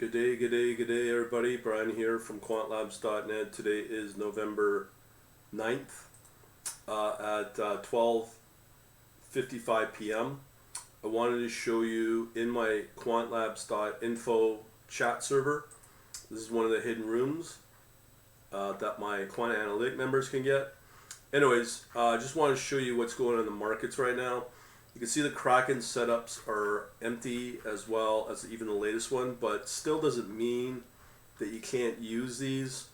Good day, everybody. Brian here from quantlabs.net. Today is November 9th at 12:55 p.m. I wanted to show you in my quantlabs.info chat server. This is one of the hidden rooms that my quant analytic members can get. Anyways, I just want to show you what's going on in the markets right now. You can see the Kraken setups are empty as well as even the latest one, but still doesn't mean that you can't use these.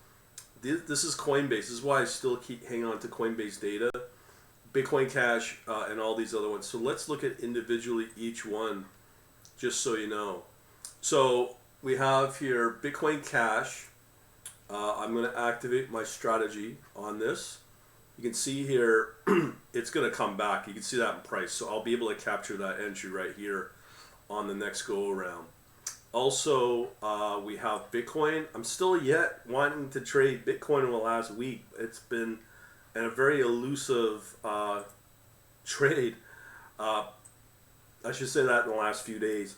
This is Coinbase. This is why I still keep hanging on to Coinbase data, Bitcoin Cash, and all these other ones. So let's look at individually each one, just so you know. So we have here Bitcoin Cash. I'm going to activate my strategy on this. You can see here, it's going to come back. You can see that in price. So I'll be able to capture that entry right here on the next go around. Also, we have Bitcoin. I'm still yet wanting to trade Bitcoin in the last week. It's been a very elusive trade. I should say that in the last few days.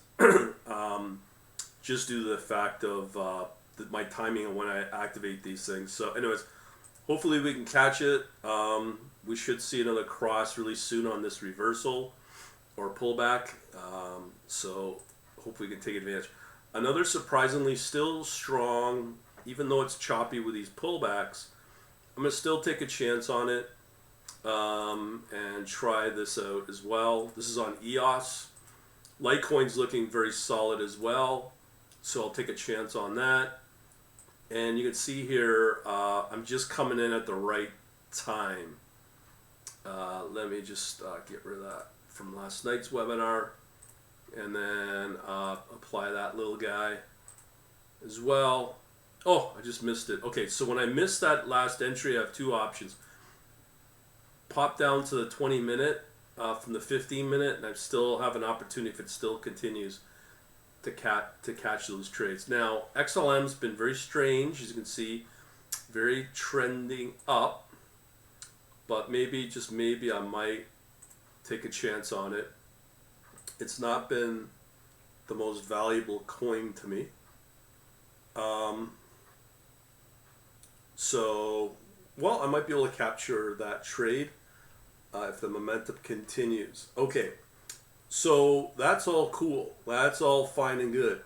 Just due to the fact of my timing and when I activate these things. So anyways, hopefully we can catch it. We should see another cross really soon on this reversal or pullback. So hopefully we can take advantage. Another surprisingly still strong, even though it's choppy with these pullbacks, I'm going to still take a chance on it and try this out as well. This is on EOS. Litecoin's looking very solid as well, so I'll take a chance on that. And you can see here, I'm just coming in at the right time. Let me just get rid of that from last night's webinar. And then apply that little guy as well. Oh, I just missed it. Okay, so when I missed that last entry, I have two options. Pop down to the 20-minute from the 15-minute, and I still have an opportunity if it still continues to catch those trades. Now, XLM's been very strange, as you can see, very trending up, but maybe, just maybe, I might take a chance on it. It's not been the most valuable coin to me. So, well, I might be able to capture that trade if the momentum continues. Okay. So that's all cool. That's all fine and good.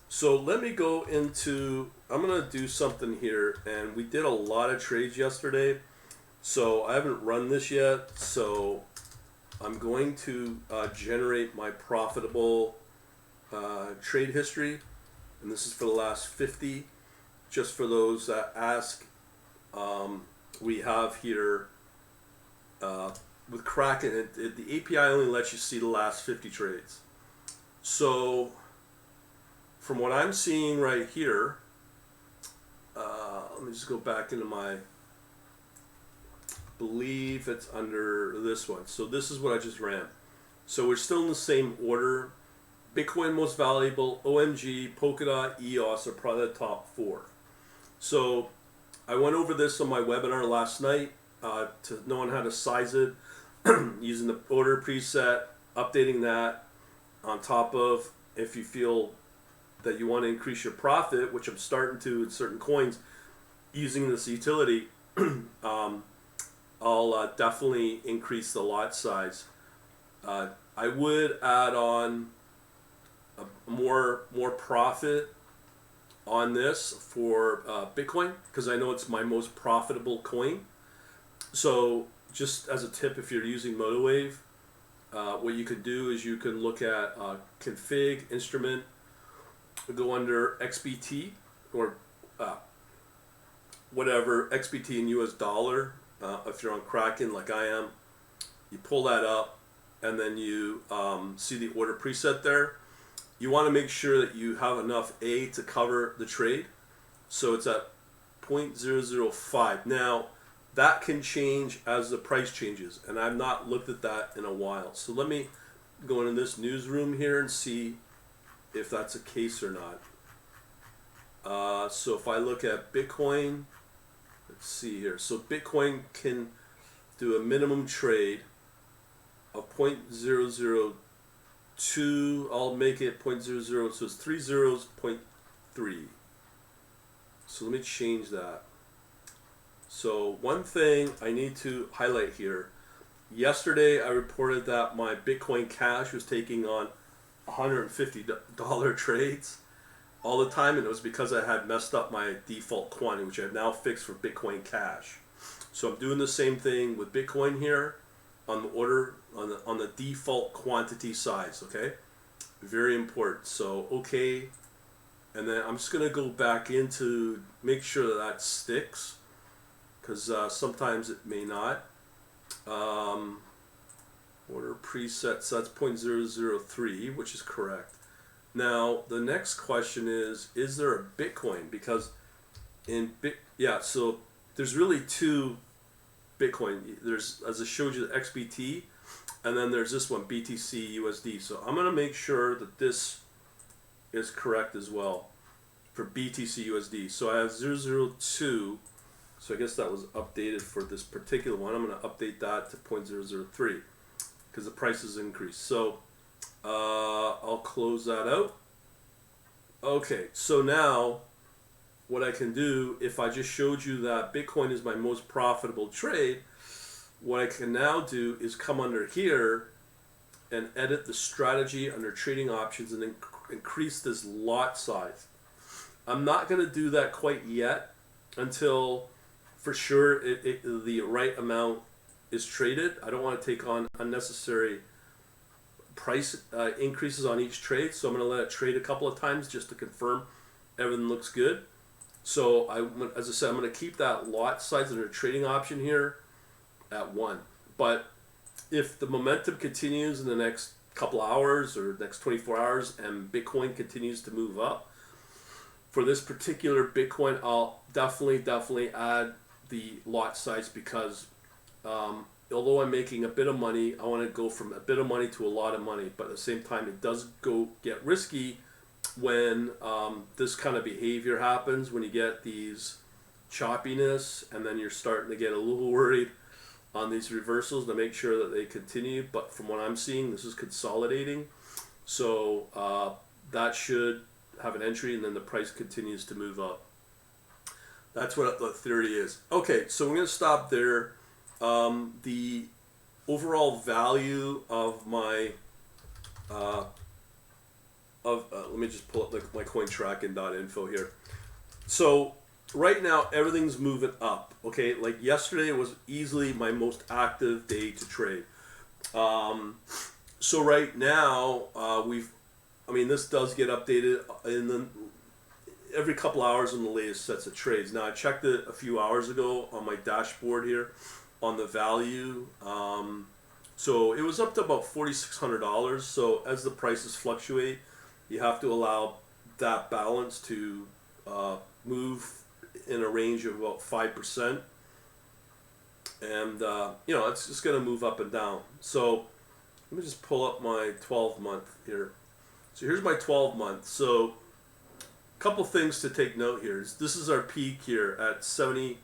So let me go into, I'm going to do something here. And we did a lot of trades yesterday. So I haven't run this yet. So I'm going to generate my profitable trade history. And this is for the last 50. Just for those that ask, we have here with Kraken, the API only lets you see the last 50 trades. So, from what I'm seeing right here, let me just go back into my, believe it's under this one. So this is what I just ran. So we're still in the same order. Bitcoin most valuable, OMG, Polkadot, EOS are probably the top four. So I went over this on my webinar last night to knowing how to size it. Using the order preset, updating that on top of, if you feel that you want to increase your profit, which I'm starting to in certain coins, using this utility, I'll definitely increase the lot size. I would add on more profit on this for Bitcoin, because I know it's my most profitable coin. So just as a tip, if you're using MotoWave, what you could do is you can look at config instrument, go under XBT or whatever, XBT in US dollar. If you're on Kraken like I am, you pull that up and then you see the order preset there. You want to make sure that you have enough A to cover the trade. So it's at 0.005. Now, that can change as the price changes, and I've not looked at that in a while. So let me go into this newsroom here and see if that's a case or not. So if I look at Bitcoin, let's see here. So Bitcoin can do a minimum trade of 0.002. I'll make it 0.00, so it's 3 zeros, So let me change that. So one thing I need to highlight here. Yesterday I reported that my Bitcoin Cash was taking on $150 trades all the time, and it was because I had messed up my default quantity, which I've now fixed for Bitcoin Cash. So I'm doing the same thing with Bitcoin here on the order on the default quantity size. Okay, very important. So okay, and then I'm just gonna go back in to make sure that that sticks, because sometimes it may not. Order preset, so that's 0.003, which is correct. Now the next question is there a Bitcoin? Because so there's really two Bitcoin. There's, as I showed you, the XBT, and then there's this one, BTC USD. So I'm gonna make sure that this is correct as well for BTC USD. So I have 002. So I guess that was updated for this particular one. I'm going to update that to 0.003 because the price has increased. So I'll close that out. Okay, so now what I can do, if I just showed you that Bitcoin is my most profitable trade, what I can now do is come under here and edit the strategy under trading options and increase this lot size. I'm not going to do that quite yet until for sure the right amount is traded. I don't want to take on unnecessary price increases on each trade, so I'm going to let it trade a couple of times just to confirm everything looks good. So as I said, I'm going to keep that lot size under trading option here at 1. But if the momentum continues in the next couple hours or next 24 hours and Bitcoin continues to move up, for this particular Bitcoin, I'll definitely add the lot size, because although I'm making a bit of money, I want to go from a bit of money to a lot of money. But at the same time, it does get risky when this kind of behavior happens, when you get these choppiness, and then you're starting to get a little worried on these reversals to make sure that they continue. But from what I'm seeing, this is consolidating. So that should have an entry, and then the price continues to move up. That's what the theory is. Okay, so we're going to stop there. The overall value of my let me just pull up my cointracking.info here. So right now everything's moving up. Okay, like yesterday was easily my most active day to trade. So right now this does get updated every couple hours on the latest sets of trades. Now I checked it a few hours ago on my dashboard here on the value. So it was up to about $4,600. So as the prices fluctuate, you have to allow that balance to move in a range of about 5%. And it's just going to move up and down. So let me just pull up my 12-month here. So here's my 12-month. So a couple things to take note here. This is our peak here at 78.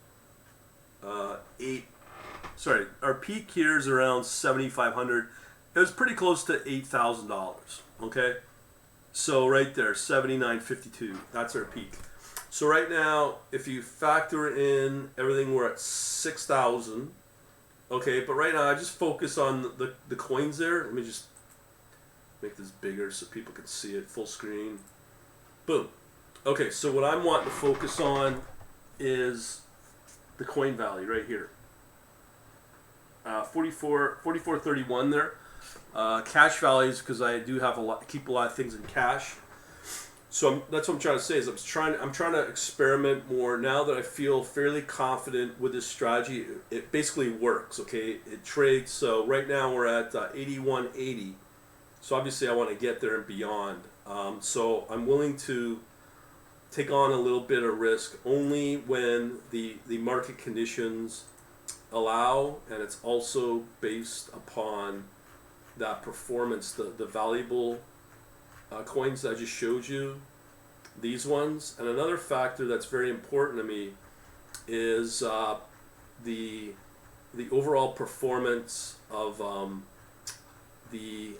Sorry, our peak here is around 7,500. It was pretty close to $8,000. Okay, so right there, 7,952. That's our peak. So right now, if you factor in everything, we're at 6,000. Okay, but right now I just focus on the coins there. Let me just make this bigger so people can see it full screen. Boom. Okay, so what I'm wanting to focus on is the coin value right here. 44.31 there. Cash values, because I do have keep a lot of things in cash. So that's what I'm trying to say is I'm trying to experiment more now that I feel fairly confident with this strategy. It basically works. Okay, it trades. So right now we're at 81.80. So obviously I want to get there and beyond. So I'm willing to take on a little bit of risk only when the market conditions allow, and it's also based upon that performance, the valuable coins that I just showed you, these ones. And another factor that's very important to me is the overall performance of it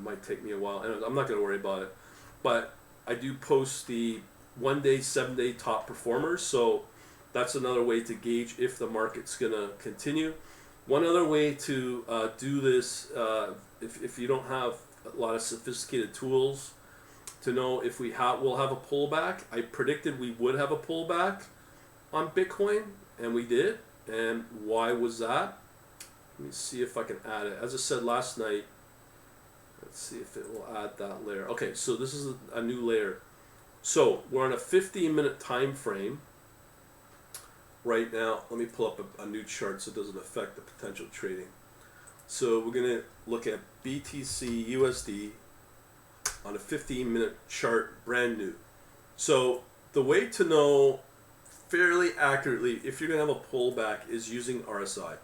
might take me a while, and I'm not going to worry about it, but I do post the 1 day, 7 day top performers. So that's another way to gauge if the market's going to continue. One other way to do this, if you don't have a lot of sophisticated tools to know if we'll have a pullback. I predicted we would have a pullback on Bitcoin, and we did. And why was that? Let me see if I can add it. As I said last night, let's see if it will add that layer. Okay, so this is a new layer. So we're on a 15-minute time frame right now. Let me pull up a new chart so it doesn't affect the potential trading. So we're going to look at BTC USD on a 15-minute chart, brand new. So the way to know fairly accurately if you're going to have a pullback is using RSI.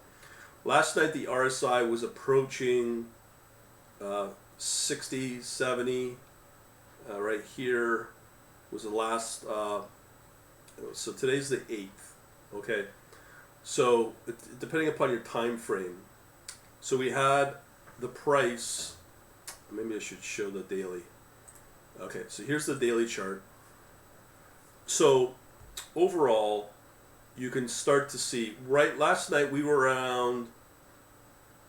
Last night the RSI was approaching 60, 70. Right here was the last, so today's the 8th. Okay, so depending upon your time frame. So we had the price, maybe I should show the daily. Okay, so here's the daily chart. So overall, you can start to see, right, last night we were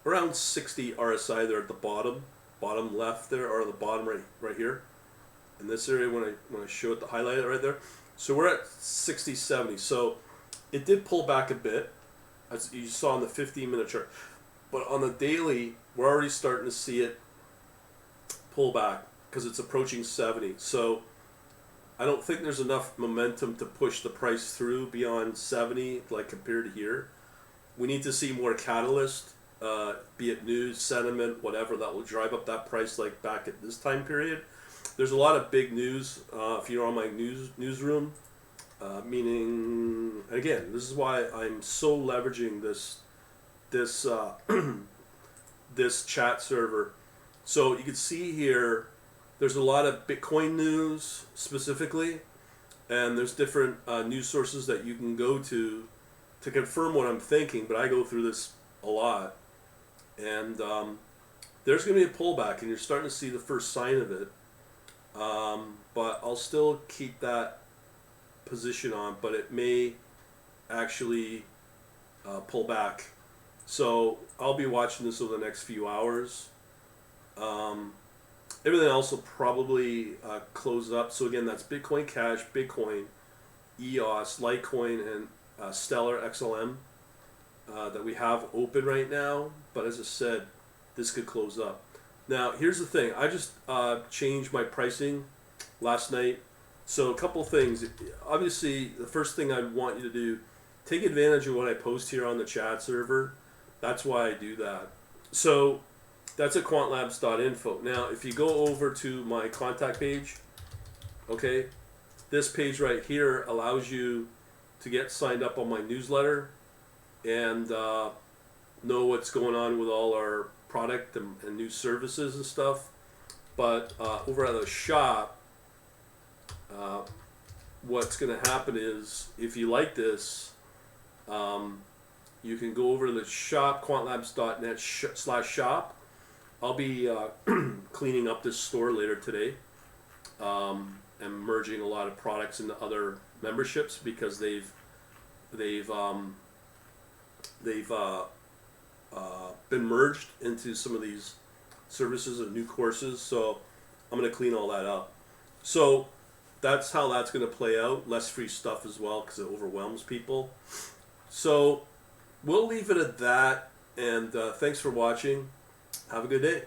around 60 RSI there at the bottom left there, or the bottom right here. In this area when I show it, the highlight right there. So we're at 60, 70. So it did pull back a bit, as you saw on the 15-minute chart. But on the daily, we're already starting to see it pull back because it's approaching 70. So I don't think there's enough momentum to push the price through beyond 70, like compared to here. We need to see more catalyst, be it news, sentiment, whatever, that will drive up that price like back at this time period. There's a lot of big news if you're on my newsroom, meaning, again, this is why I'm so leveraging this this chat server. So you can see here, there's a lot of Bitcoin news specifically, and there's different news sources that you can go to confirm what I'm thinking, but I go through this a lot. And there's going to be a pullback, and you're starting to see the first sign of it. But I'll still keep that position on, but it may actually pull back. So I'll be watching this over the next few hours. Everything else will probably close up. So again, that's Bitcoin Cash, Bitcoin, EOS, Litecoin, and Stellar XLM that we have open right now. But as I said, this could close up. Now, here's the thing. I just changed my pricing last night. So a couple things. Obviously, the first thing I want you to do, take advantage of what I post here on the chat server. That's why I do that. So that's at quantlabs.info. Now, if you go over to my contact page, okay, this page right here allows you to get signed up on my newsletter and know what's going on with all our product and new services and stuff. But over at the shop, what's going to happen is, if you like this, you can go over to the shop, quantlabs.net/shop. I'll be cleaning up this store later today and merging a lot of products into other memberships because they've been merged into some of these services and new courses. So I'm going to clean all that up. So that's how that's going to play out. Less free stuff as well because it overwhelms people. So we'll leave it at that. And thanks for watching. Have a good day.